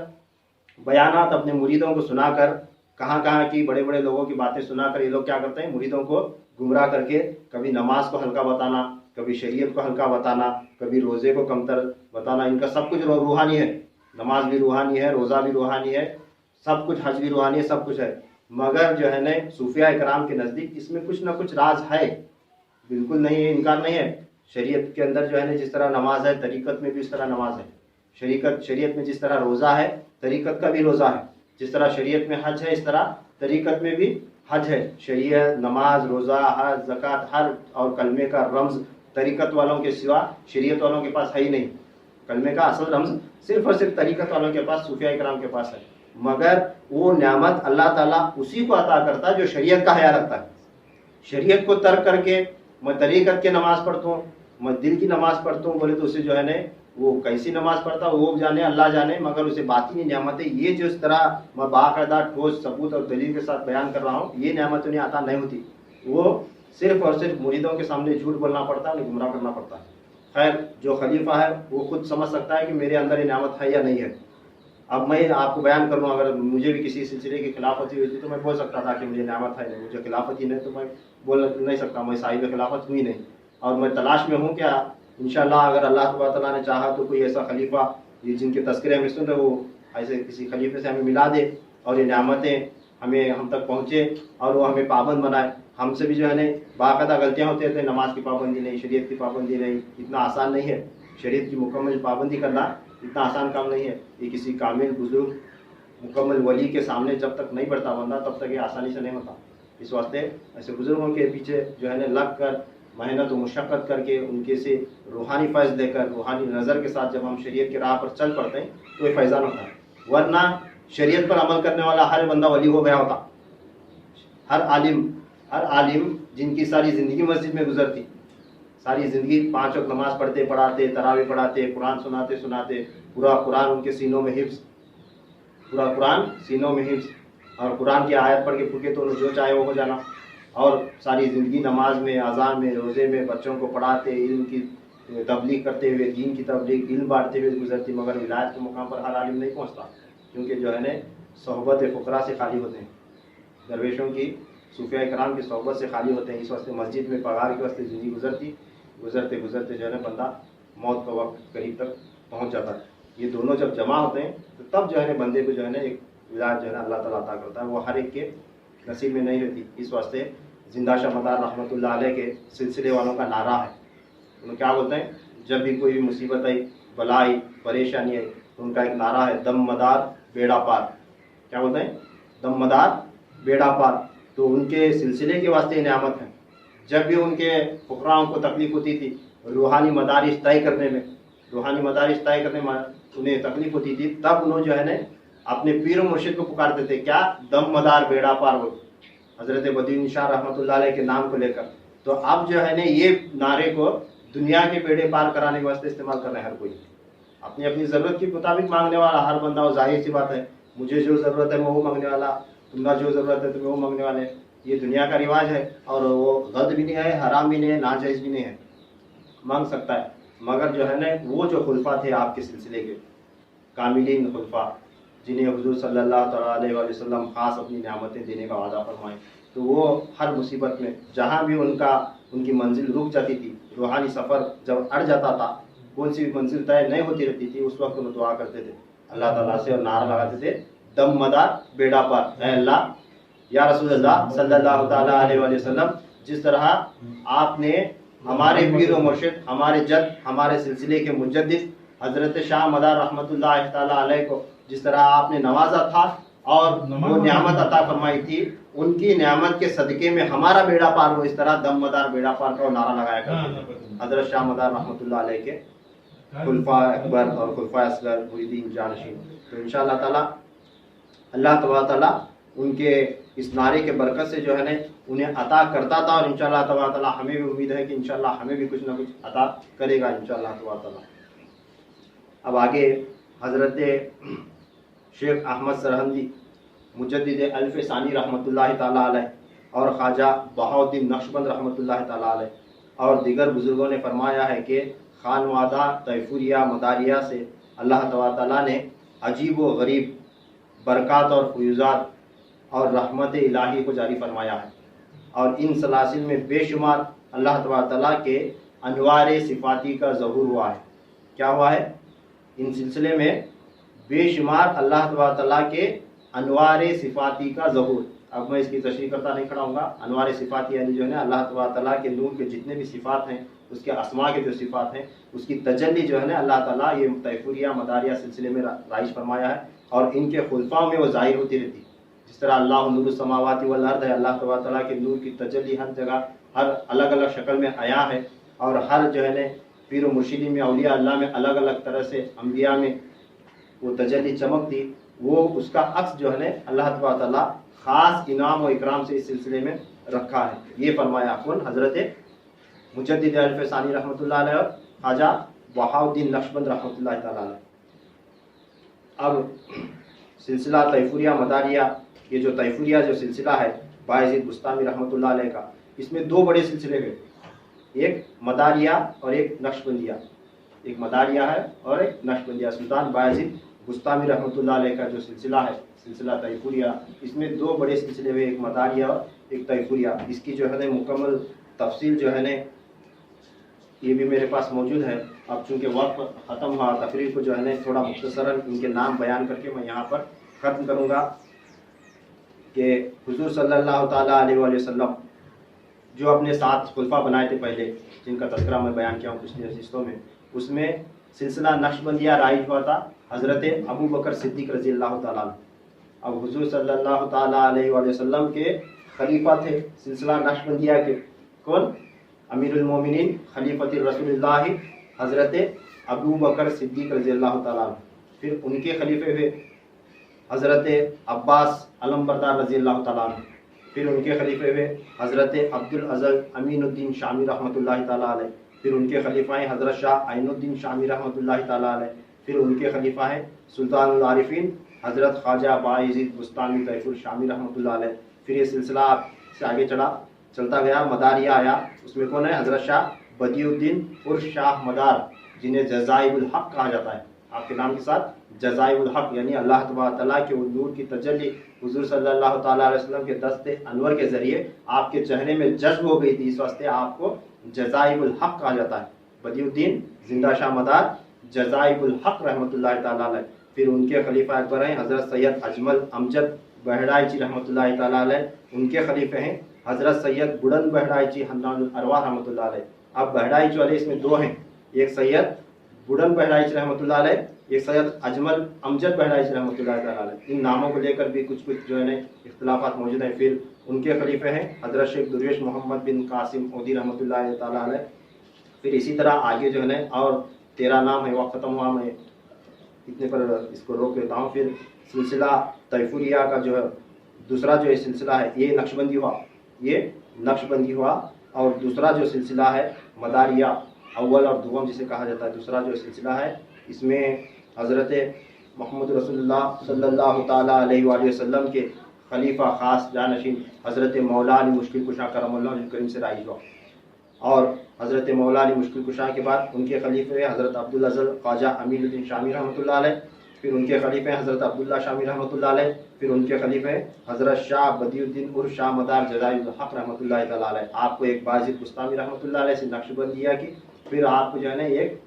بیانات اپنے مریدوں کو سنا کر، کہاں کی بڑے بڑے لوگوں کی باتیں سنا کر یہ لوگ کیا کرتے ہیں؟ مریدوں کو گمراہ کر کے کبھی نماز کو ہلکا بتانا، کبھی شریعت کو ہلکا بتانا، کبھی روزے کو کمتر بتانا، ان کا سب کچھ روحانی ہے، نماز بھی روحانی ہے، روزہ بھی روحانی ہے، سب کچھ، حج بھی روحانی ہے، سب کچھ ہے، مگر جو ہے نا صوفیاء کرام کے نزدیک اس میں کچھ نہ کچھ راز ہے، بالکل نہیں ہے، انکار نہیں ہے۔ شریعت کے اندر جو ہے نا جس طرح نماز ہے، طریقت میں بھی اس طرح نماز ہے، شریعت میں جس طرح روزہ ہے، طریقت کا بھی روزہ ہے، جس طرح شریعت میں حج ہے اس طرح طریقت میں بھی حج ہے۔ شریعت، نماز، روزہ، حج، زکوٰۃ، ہر اور کلمے کا رمز طریقت والوں کے سوا شریعت والوں کے پاس ہے ہی نہیں۔ کلمے کا اصل رمز صرف اور صرف طریقت والوں کے پاس، صوفیاء کرام کے پاس ہے، مگر وہ نعمت اللہ تعالیٰ اسی کو عطا کرتا ہے جو شریعت کا حیا رکھتا ہے۔ شریعت کو ترک کر کے میں طریقت کی نماز پڑھتا ہوں، میں دل کی نماز پڑھتا ہوں بولے تو اسے جو ہے نا وہ کیسی نماز پڑھتا وہ جانے، اللہ جانے، مگر اسے باطنی نعمتیں یہ جو اس طرح میں باقاعدہ ٹھوس ثبوت اور دلیل کے ساتھ بیان کر رہا ہوں، یہ نعمت انہیں عطا نہیں ہوتی، وہ صرف اور صرف مریدوں کے سامنے جھوٹ بولنا پڑتا ہے، انہیں گمراہ کرنا پڑتا ہے۔ خیر، جو خلیفہ ہے وہ خود سمجھ سکتا ہے کہ میرے اندر یہ نعمت ہے یا نہیں ہے۔ اب میں آپ کو بیان کروں، اگر مجھے بھی کسی سلسلے کی خلافتی ہوئی تھی تو میں بول سکتا تھا کہ مجھے نعمت ہے، نہیں مجھے خلافت ہی نہیں تو میں بول نہیں سکتا، میں صاحب خلافت ہوئی نہیں، اور میں تلاش میں ہوں کیا انشاءاللہ اگر اللہ تعالیٰ نے چاہا تو کوئی ایسا خلیفہ جن کے تذکرے ہمیں سن رہے وہ ایسے کسی خلیفے سے ہمیں ملا دے اور یہ نعمتیں ہم تک پہنچے اور وہ ہمیں پابند بنائے۔ ہم سے بھی جو ہے نا باقاعدہ غلطیاں ہوتی رہتی ہیں، نماز کی پابندی نہیں، شریعت کی پابندی نہیں، اتنا آسان نہیں ہے، شریعت کی مکمل پابندی کرنا اتنا آسان کام نہیں ہے، یہ کسی کامل بزرگ مکمل ولی کے سامنے جب تک نہیں بڑھتا بندہ تب تک یہ آسانی سے نہیں ہوتا۔ اس واسطے ایسے بزرگوں کے پیچھے جو ہے نا لگ کر محنت و مشقت کر کے ان کے سے روحانی فیض دے کر روحانی نظر کے ساتھ جب ہم شریعت کی راہ پر چل پڑتے ہیں تو یہ فیضان ہوتا ہے، ورنہ شریعت پر عمل کرنے والا ہر بندہ ولی ہو گیا ہوتا۔ ہر عالم جن کی ساری زندگی مسجد میں گزرتی، ساری زندگی 5 وقت نماز پڑھتے پڑھاتے، تراویح پڑھاتے، قرآن سناتے، پورا قرآن ان کے سینوں میں حفظ، پورا قرآن سینوں میں حفظ، اور قرآن کی آیت پڑھ کے پھوکے تو جو چاہے وہ ہو جانا، اور ساری زندگی نماز میں، اذان میں، روزے میں بچوں کو پڑھاتے، علم کی تبلیغ کرتے ہوئے، دین کی تبلیغ، علم بانٹتے ہوئے گزرتی، مگر ولایت کے مقام پر ہر عالم نہیں پہنچتا، کیونکہ جو ہے نا صحبت فقراء سے خالی ہوتے ہیں، درویشوں کی، صوفیاء کرام کی صحبت سے خالی ہوتے ہیں، اس واسطے مسجد میں پگار کے واسطے زندگی گزرتے جو ہے نا بندہ موت کا وقت قریب تک پہنچ جاتا ہے۔ یہ دونوں جب جمع ہوتے ہیں تو تب جو ہے نا بندے کو جو ہے نا ایک ولایت جو ہے نا اللہ تعالیٰ عطا کرتا ہے، وہ ہر ایک کے نصیب میں نہیں ہوتی۔ اس واسطے زندہ شاہ مدار رحمۃ اللہ علیہ کے سلسلے والوں کا نعرہ ہے، انہوں کیا بولتے ہیں، جب بھی کوئی مصیبت آئی، بلا آئی، پریشانی آئی تو ان کا ایک نعرہ ہے، دم مدار بیڑا پار۔ کیا بولتے ہیں؟ دم مدار بیڑا پار۔ تو ان کے سلسلے کے واسطے یہ نعمت ہے، جب بھی ان کے فقراؤں کو تکلیف ہوتی تھی روحانی مدارس طے کرنے میں انہیں تکلیف ہوتی تھی، تب انہوں جو ہے نا اپنے پیر و مرشد کو پکارتے تھے، کیا؟ دم مدار بیڑا پار، وہ حضرت بدین شاہ رحمۃ اللہ علیہ کے نام کو لے کر۔ تو اب جو ہے نا یہ نعرے کو دنیا کے بیڑے پار کرانے کے واسطے استعمال کر رہے ہیں، ہر کوئی اپنی اپنی ضرورت کے مطابق مانگنے والا ہر بندہ، وہ ظاہر سی بات ہے، مجھے جو ضرورت ہے میں وہ مانگنے والا، تمہارا جو ضرورت ہے تمہیں وہ مانگنے والے، یہ دنیا کا رواج ہے، اور وہ غلط بھی نہیں ہے، حرام بھی نہیں ہے، ناجائز بھی نہیں ہے، مانگ سکتا ہے، مگر جو ہے نا وہ جو خلفاء تھے آپ کے سلسلے کے کاملین خلفاء، جنہیں حضور صلی اللہ تعالیٰ علیہ وآلہ وسلم خاص اپنی نعمتیں دینے کا وعدہ فرمائیں، تو وہ ہر مصیبت میں جہاں بھی ان کی منزل رک جاتی تھی، روحانی سفر جب اڑ جاتا تھا، کون سی بھی منزل طے نہیں ہوتی رہتی تھی، اس وقت انہیں دعا کرتے تھے اللہ تعالیٰ سے اور نعرہ لگاتے تھے، دم مدار بیڑا پار، اے اللہ یا رسول اللہ صلی اللہ تعالیٰ علیہ وآلہ وسلم، جس طرح آپ نے ہمارے پیر و مرشد، ہمارے جد، ہمارے سلسلے کے مجدد حضرت شاہ مدار رحمۃ اللہ تعالیٰ علیہ کو جس طرح آپ نے نوازا تھا اور وہ نعمت عطا فرمائی تھی، ان کی نعمت کے صدقے میں ہمارا بیڑا پار ہو، اس طرح دم مدار بیڑا پار کا نعرہ لگایا کرتے حضرت شاہ مدار رحمۃ اللہ علیہ کے خلفاء اکبر اور خلفاء اصغر مریدین جانشین۔ تو انشاءاللہ تعالیٰ اللہ تبارک تعالیٰ ان کے اس نعرے کے برکت سے جو ہے نا انہیں عطا کرتا تھا، اور انشاءاللہ تبارک تعالیٰ ہمیں بھی امید ہے کہ انشاءاللہ ہمیں بھی کچھ نہ کچھ عطا کرے گا انشاءاللہ تبارک تعالیٰ۔ اب آگے حضرت شیخ احمد سرہندی مجدد الف ثانی رحمۃ اللہ تعالیٰ علیہ اور خواجہ بہاؤالدین نقشبند رحمۃ اللہ تعالیٰ علیہ اور دیگر بزرگوں نے فرمایا ہے کہ خانوادہ طیفوریہ مداریہ سے اللہ تبارک تعالیٰ نے عجیب و غریب برکات اور فیوزات اور رحمت الہی کو جاری فرمایا ہے، اور ان سلاسل میں بے شمار اللہ تبارک تعالیٰ کے انوار صفاتی کا ظہور ہوا ہے۔ کیا ہوا ہے؟ ان سلسلے میں بے شمار اللہ تبارک تعالیٰ کے انوار صفاتی کا ظہور۔ اب میں اس کی تشریح کرتا نہیں کھڑا ہوں گا۔ انوار صفاتی یعنی جو ہے نا اللہ تبارک تعالیٰ کے نور کے جتنے بھی صفات ہیں، اس کے اسماء کے جو صفات ہیں، اس کی تجلی جو ہے نا اللہ تعالیٰ یہ طیفوریہ مداریہ سلسلے میں رائج فرمایا ہے، اور ان کے خلفاء میں وہ ظاہر ہوتی رہتی۔ جس طرح اللہ نور السماوات والارض ہے، اللہ تبارک تعالیٰ کے نور کی تجلی ہر جگہ ہر الگ الگ شکل میں عیاں ہے، اور ہر جو ہے نا پیر و مرشدین میں، اولیاء اللہ میں الگ الگ طرح سے انبیاء میں وہ تجلی چمکتی، وہ اس کا عکس جو ہے نا اللہ تبارک تعالیٰ خاص انعام و اکرام سے اس سلسلے میں رکھا ہے۔ یہ فرمایا کون؟ حضرت مجدد الف ثانی رحمۃ اللہ علیہ اور خواجہ بہاء الدین نقشبند رحمۃ اللہ تعالیٰ علیہ۔ اب سلسلہ طیفوریہ مداریہ، یہ جو طیفوریہ جو سلسلہ ہے بایزید بستامی رحمۃ اللہ علیہ کا، اس میں دو بڑے سلسلے ہیں، ایک مداریہ اور ایک نقشبندیہ۔ ایک مداریہ ہے اور ایک نقشبندیہ۔ سلطان بایزید بستامی رحمۃ اللہ علیہ کا جو سلسلہ ہے، سلسلہ طیفوریہ، اس میں دو بڑے سلسلے ہوئے، ایک مداریہ اور ایک طیفوریہ۔ اس کی جو ہے نا مکمل تفصیل جو ہے نا یہ بھی میرے پاس موجود ہے۔ اب چونکہ وقت ختم ہوا، تقریر کو جو ہے نا تھوڑا مختصراً ان کے نام بیان کر کے میں یہاں پر ختم کروں گا کہ حضور صلی اللہ تعالیٰ علیہ وآلہ وسلم جو اپنے 7 خلفاء بنائے تھے پہلے، جن کا تذکرہ میں بیان کیا ہوں پچھلی نشستوں میں، اس میں سلسلہ نقشبندیہ رائج ہوا تھا حضرت ابو بکر صدیق رضی اللہ تعالیٰ عنہ۔ اب حضور صلی اللہ تعالیٰ علیہ وآلہ وسلم کے خلیفہ تھے سلسلہ نقشبندیہ کے، کون؟ امیر المومنین خلیفۃ رسول اللہ حضرت ابو بکر صدیق رضی اللہ تعالیٰ عنہ۔ پھر ان کے خلیفے ہوئے حضرت عباس علم بردار رضی اللہ تعالیٰ عنہ۔ پھر ان کے خلیفے ہوئے حضرت عبد العزل امین الدین شامی رحمۃ اللہ تعالیٰ علیہ۔ پھر ان کے خلیفہ ہیں حضرت شاہ عین الدین شامی رحمۃ اللہ تعالیٰ علیہ۔ پھر ان کے خلیفہ ہیں سلطان العارفین حضرت خواجہ بایزید بستامی طیفور شامی رحمۃ اللہ علیہ۔ پھر یہ سلسلہ سے آگے چلتا گیا، مداریہ آیا، اس میں کون ہے؟ حضرت شاہ بدیع الدین عرف شاہ مدار، جنہیں جزائب الحق کہا جاتا ہے، آپ کے نام کے ساتھ جزائب الحق، یعنی اللہ تبارک تعالیٰ کے نور کی تجلی حضور صلی اللہ تعالیٰ علیہ وسلم کے دست انور کے ذریعے آپ کے چہرے میں جذب ہو گئی تھی، اس واسطے آپ کو جزائب الحق کہا جاتا ہے۔ بدیع الدین زندہ شاہ مدار جزائب الحق رحمۃ اللہ تعالیٰ علیہ۔ پھر ان کے خلیفہ اکبر ہیں حضرت سید اجمل امجد بہڑائچی رحمۃ اللہ تعالیٰ علیہ۔ ان کے خلیفے ہیں حضرت سید بلند بہڑائچی حنان الارواح رحمۃ اللہ علیہ۔ اب بہڑائچی والے اس میں دو ہیں، ایک سید بلند بہڑائچی رحمۃ اللہ علیہ، ایک سید اجمل امجد بہڑائچی رحمۃ اللہ تعالیٰ علیہ۔ ان ناموں کو لے کر بھی کچھ جو ہے نا اختلافات موجود ہیں۔ پھر ان کے خلیفے ہیں حضرت شیخ درویش محمد بن قاسم عودی رحمۃ اللہ تعالیٰ علیہ۔ پھر اسی طرح آگے جو ہے نا اور 13 نام ہے، وقت ختم ہوا، میں اتنے پر اس کو روک دیتا ہوں۔ پھر سلسلہ طیفوریہ کا جو ہے دوسرا جو سلسلہ ہے یہ نقشبندی ہوا، یہ نقشبندی ہوا، اور دوسرا جو سلسلہ ہے مداریہ اول اور دوم جسے کہا جاتا ہے، دوسرا جو سلسلہ ہے اس میں حضرت محمد رسول اللہ صلی اللہ تعالیٰ علیہ وآلہ وسلم کے خلیفہ خاص جانشین حضرت مولا علی مشکل کشا کرم اللہ وجہ کریم سے رائج ہوا، اور حضرت مولا علی مشکل کشا کے بعد ان کے خلیفے حضرت عبدالعزل خواجہ امین الدین شامی رحمۃ اللہ علیہ۔ پھر ان کے خلیفے حضرت عبداللہ شامی رحمۃ اللہ علیہ۔ پھر ان کے خلیفے حضرت شاہ بدیع الدین عرف شاہ مدار جزائب الحق رحمۃ اللہ تعالیٰ علیہ۔ آپ کو ایک بایزید بستامی رحمۃ اللہ علیہ سے نقشبندیہ کی، پھر آپ کو جو ہے نا ایک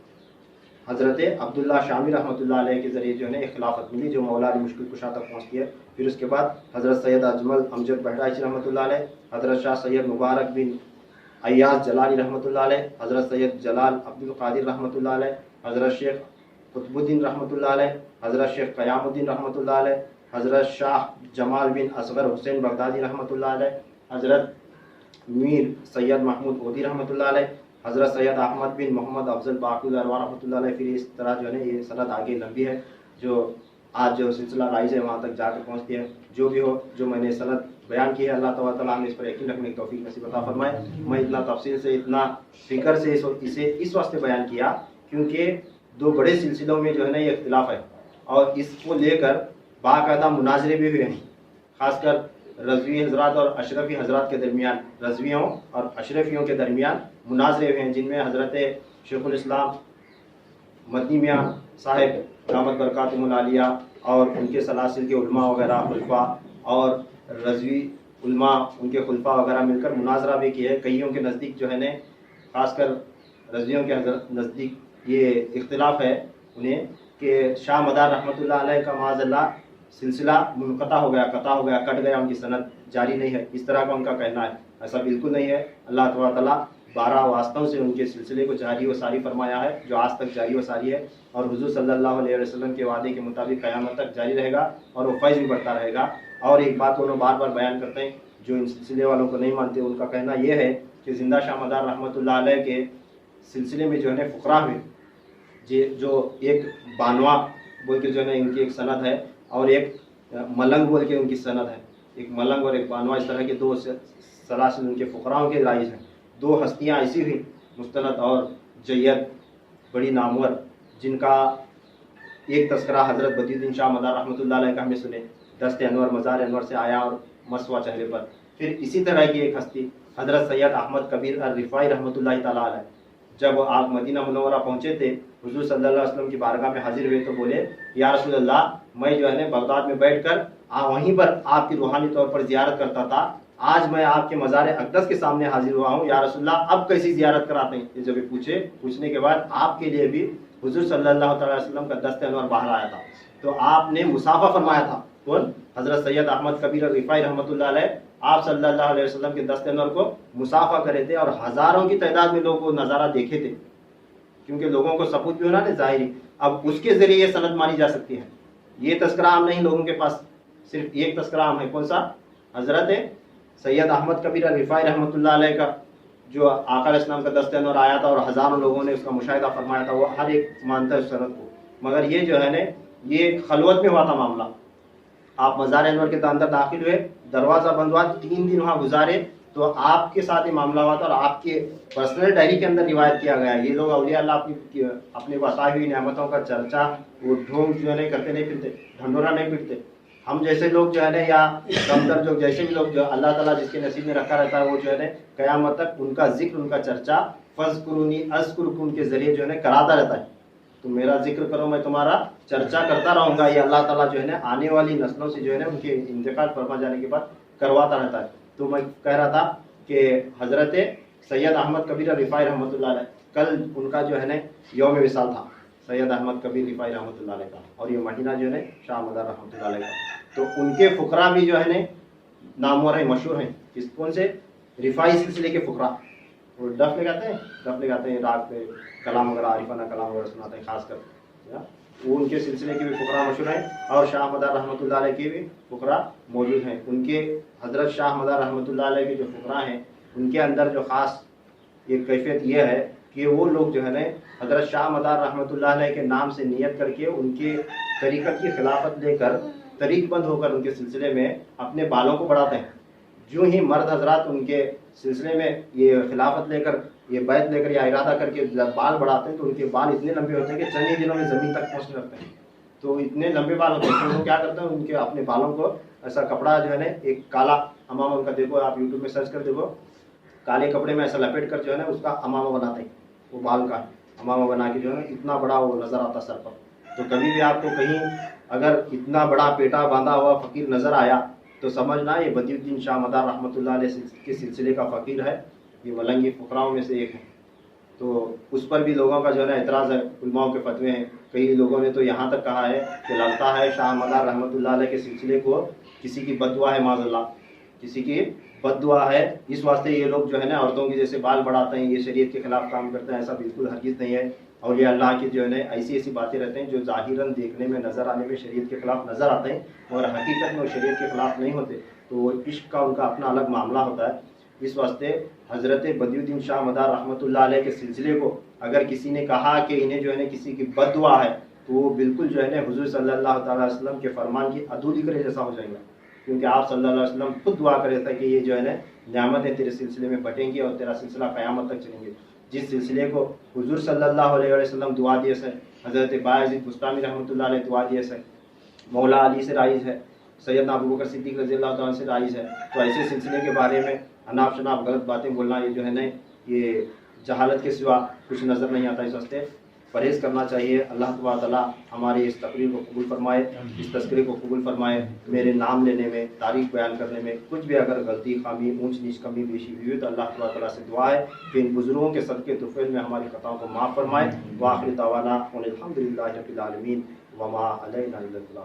حضرت عبداللہ شامی رحمۃ اللہ علیہ کے ذریعے جو ہے نا ایک خلافت ملی جو مولا علی مشکل کشا تک پہنچتی ہے۔ پھر اس کے بعد حضرت سید اجمل امجد بہڑائچی رحمۃ اللہ علیہ، حضرت شاہ سید مبارک بن ایاز جلالی رحمۃ اللہ علیہ، حضرت سید جلال عبد القادر رحمۃ اللہ علیہ، حضرت شیخ قطب الدین رحمۃ اللہ علیہ، حضرت شیخ قیام الدین رحمۃ اللہ علیہ، حضرت شاہ جمال بن اصغر حسین بغدادی رحمۃ اللہ علیہ، حضرت میر سید محمود عودی رحمۃ اللہ علیہ، حضرت سید احمد بن محمد افضل باقی الارواح رحمۃ اللہ علیہ۔ پھر اس طرح جو ہے نا یہ سند آگے لمبی ہے، جو آج جو سلسلہ رائج ہے وہاں تک جا کر پہنچتی ہے۔ جو بھی ہو، جو میں نے سند بیان کی ہے، اللہ تعالیٰ ہمیں اس پر یقین رکھنے کی توفیق نصیب عطا فرمائے۔ میں اتنا تفصیل سے اتنا فکر سے اسے اس واسطے بیان کیا کیونکہ دو بڑے سلسلوں میں جو ہے نا یہ اختلاف ہے، اور اس کو لے کر باقاعدہ مناظرے بھی ہوئے ہیں، خاص کر رضوی حضرات اور اشرفی حضرات کے درمیان، رضویوں اور اشرفیوں کے درمیان مناظرے ہوئے ہیں، جن میں حضرت شیخ الاسلام مدنی میاں صاحب دامت برکاتہم العالیہ اور ان کے سلاسل کے علماء وغیرہ خلفاء اور رضوی علماء ان کے خلفاء وغیرہ مل کر مناظرہ بھی کیا ہے۔ کئیوں کے نزدیک جو ہے نا خاص کر رضویوں کے نزدیک یہ اختلاف ہے انہیں کہ شاہ مدار رحمۃ اللہ علیہ کا معاذ اللہ سلسلہ منقطع ہو گیا، قطع ہو گیا، کٹ گیا، ان کی سند جاری نہیں ہے، اس طرح کا ان کا کہنا ہے۔ ایسا بالکل نہیں ہے۔ اللہ تبارک تعالیٰ 12 واسطوں سے ان کے سلسلے کو جاری و ساری فرمایا ہے، جو آج تک جاری و ساری ہے، اور حضور صلی اللہ علیہ وسلم کے وعدے کے مطابق قیامت تک جاری رہے گا، اور وہ فیض بھی بڑھتا رہے گا۔ اور ایک بات وہ لوگ بار بار بیان کرتے ہیں، جو ان سلسلے والوں کو نہیں مانتے، ان کا کہنا یہ ہے کہ زندہ شاہ مدار رحمۃ اللہ علیہ کے سلسلے میں جو ہے فقراء میں جو ایک بانوا بول کے جو ہے ان کی ایک سند ہے، اور ایک ملنگ بول کے ان کی سند ہے، ایک ملنگ اور ایک بانوا، اس طرح کے 2 سلاسل ان کے فقراؤں کے رائج ہیں۔ 2 ہستیاں ایسی ہوئی مستند اور جید بڑی نامور، جن کا ایک تذکرہ حضرت بدی الدین شاہ مدار رحمۃ اللہ علیہ کا ہم نے سنے، دست انور مزار انور سے آیا اور مسوا چہرے پر۔ پھر اسی طرح کی ایک ہستی حضرت سید احمد کبیر الرفاعی رحمۃ اللہ تعالیٰ علیہ، جب آپ مدینہ منورہ پہنچے تھے، حضور صلی اللہ علیہ وسلم کی بارگاہ میں حاضر ہوئے تو بولے، یا رسول اللہ، میں جو ہے بغداد میں بیٹھ کر وہیں پر آپ کی روحانی طور پر زیارت کرتا تھا، آج میں آپ کے مزار اقدس کے سامنے حاضر ہوا ہوں، یا رسول اللہ اب کیسی زیارت کراتے ہیں؟ یہ جب پوچھنے کے بعد آپ کے لیے بھی حضور صلی اللہ تعالی وسلم کا دست انور باہر آیا تھا، تو آپ نے مصافحہ فرمایا تھا۔ کون؟ حضرت سید احمد کبیر الرفاعی رحمۃ اللہ علیہ، آپ صلی اللہ علیہ وسلم کے دست انور کو مصافحہ کرے تھے، اور ہزاروں کی تعداد میں لوگ وہ نظارہ دیکھے تھے، کیونکہ لوگوں کو ثبوت بھی ہونا نا ظاہری، اب اس کے ذریعے یہ سند مانی جا سکتی ہے۔ یہ تذکرہ عام نہیں، لوگوں کے پاس صرف ایک تذکرہ عام ہے، کون سا؟ حضرت سید احمد کبیر الرفاعی رحمۃ اللہ علیہ کا، جو آقا علیہ السلام کا دست انور آیا تھا اور ہزاروں لوگوں نے اس کا مشاہدہ فرمایا تھا، وہ ہر ایک مانتا ہے اس سند کو۔ مگر یہ جو ہے نا، یہ خلوت میں ہوا تھا معاملہ۔ آپ مزار انور کے اندر داخل ہوئے، دروازہ بند ہوا، 3 دن وہاں گزارے، تو آپ کے ساتھ یہ معاملہ ہوا تھا، اور آپ کے پرسنل ڈائری کے اندر روایت کیا گیا ہے۔ یہ لوگ اولیاء اللہ اپنی بتائی ہوئی نعمتوں کا چرچا وہ ڈھونگ جو ہے کرتے نہیں پھرتے، ڈھنڈورا نہیں پھرتے۔ ہم جیسے لوگ جو ہے نا، یا کمتر جو جیسے بھی لوگ جو اللہ تعالیٰ جس کے نصیب میں رکھا رہتا ہے، وہ جو ہے نا قیامت تک ان کا ذکر، ان کا چرچا فذکرونی اذکرکم کے ذریعے جو ہے نا کراتا رہتا ہے۔ تو میرا ذکر کرو، میں تمہارا چرچا کرتا رہوں گا، یہ اللہ تعالیٰ جو ہے نا آنے والی نسلوں سے جو ہے نا ان کے انتقال فرما جانے کے بعد کرواتا رہتا ہے۔ تو میں کہہ رہا تھا کہ حضرت سید احمد کبیر الرفاعی رحمۃ اللہ علیہ، کل ان کا جو ہے نا یوم وصال تھا، سید احمد کبیر رفاعی رحمۃ اللہ علیہ کا، اور یہ مہینہ جو ہے نا شاہ مدار رحمۃ اللہ علیہ کا۔ تو ان کے فقراء بھی جو ہے نا نامور ہیں، مشہور ہیں، اس کون سے؟ رفاعی سلسلے کے فقراء۔ وہ ڈف لگاتے ہیں راگ پہ، کلام وغیرہ، عارفانہ کلام وغیرہ سناتے ہیں، خاص کر وہ ان کے سلسلے کے بھی فقراء مشہور ہیں، اور شاہ مدار رحمۃ اللہ علیہ کے بھی فقراء موجود ہیں۔ ان کے حضرت شاہ مدار رحمۃ اللہ علیہ کے جو فقراء ہیں، ان کے اندر جو خاص ایک کیفیت یہ ہے کہ وہ لوگ جو ہے نا حضرت شاہ مدار رحمۃ اللہ علیہ کے نام سے نیت کر کے ان کے طریقت کی خلافت لے کر، طریق بند ہو کر ان کے سلسلے میں اپنے بالوں کو بڑھاتے ہیں۔ جو ہی مرد حضرات ان کے سلسلے میں یہ خلافت لے کر، یہ بیعت لے کر یا ارادہ کر کے بال بڑھاتے ہیں، تو ان کے بال اتنے لمبے ہوتے ہیں کہ چند ہی دنوں میں زمین تک پہنچنے لگتے ہیں۔ تو اتنے لمبے بال ہوتے ہیں کہ وہ کیا کرتے ہیں، ان کے اپنے بالوں کو ایسا کپڑا جو ہے نا، ایک کالا امامہ ان کا، دیکھو آپ یوٹیوب میں سرچ کر دیکھو، کالے کپڑے میں ایسا لپیٹ کر جو ہے نا اس کا امامہ بناتے ہیں، وہ بال کا امامہ بنا کے جو ہے نا اتنا بڑا وہ نظر آتا سر پر۔ تو کبھی بھی آپ کو کہیں اگر اتنا بڑا پیٹا باندھا ہوا فقیر نظر آیا تو سمجھنا یہ بدی الدین شاہ مدار رحمۃ اللہ علیہ کے سلسلے کا فقیر ہے، یہ ملنگی فقراؤں میں سے ایک ہے۔ تو اس پر بھی لوگوں کا جو ہے نا اعتراض ہے، علماء کے فتوے ہیں۔ کئی لوگوں نے تو یہاں تک کہا ہے کہ لگتا ہے شاہ مدار رحمۃ اللہ علیہ کے سلسلے کو کسی کی بد دعا ہے، معاذ اللہ، کسی کی بد دعا ہے، اس واسطے یہ لوگ جو ہے نا عورتوں کی جیسے بال بڑھاتے ہیں، یہ شریعت کے خلاف کام کرتے ہیں۔ ایسا بالکل ہرگز نہیں ہے۔ اور یہ اللہ کی جو ہے نا ایسی باتیں رہتے ہیں جو ظاہراً دیکھنے میں، نظر آنے میں شریعت کے خلاف نظر آتے ہیں، اور حقیقت میں وہ شریعت کے خلاف نہیں ہوتے۔ تو وہ عشق کا ان کا اپنا الگ معاملہ ہوتا ہے۔ اس واسطے حضرت بدی الدین شاہ مدار رحمۃ اللہ علیہ کے سلسلے کو اگر کسی نے کہا کہ انہیں جو ہے نا کسی کی بد دعا ہے، تو وہ بالکل جو ہے نا حضور صلی اللہ تعالیٰ علیہ وسلم کے فرمان کی ادھوری کرے جیسا ہو جائے گا، کیونکہ آپ صلی اللہ علیہ وسلم خود دعا کرے تھے کہ یہ جو ہے نا نعمتیں تیرے سلسلے میں بٹیں گی اور تیرا سلسلہ قیامت تک چلیں گے۔ جس سلسلے کو حضور صلی اللہ علیہ وسلم دعا دیے سے، حضرت باعزید بستامی رحمۃ اللہ علیہ دعا دیے سے، مولا علی سے رائج ہے، سیدنا ابو بکر صدیق رضی اللہ تعالیٰ سے رائج ہے، تو ایسے سلسلے کے بارے میں اناپ شناپ غلط باتیں بولنا، یہ جو ہے نا یہ جہالت کے سوا کچھ نظر نہیں آتا۔ اس واسطے پرہیز کرنا چاہیے۔ اللہ تبارک تعالیٰ ہماری اس تقریر کو قبول فرمائے، اس تذکرے کو قبول فرمائے۔ میرے نام لینے میں، تاریخ بیان کرنے میں کچھ بھی اگر غلطی، خامی، اونچ نیچ، کمی بیشی ہوئی تو اللہ تبارک تعالیٰ سے دعا ہے کہ ان بزرگوں کے صدقے طفیل میں ہماری خطاؤں کو معاف فرمائے۔ وآخر دعوانا ان الحمد للہ رب العالمین وما علینا الا البلاغ۔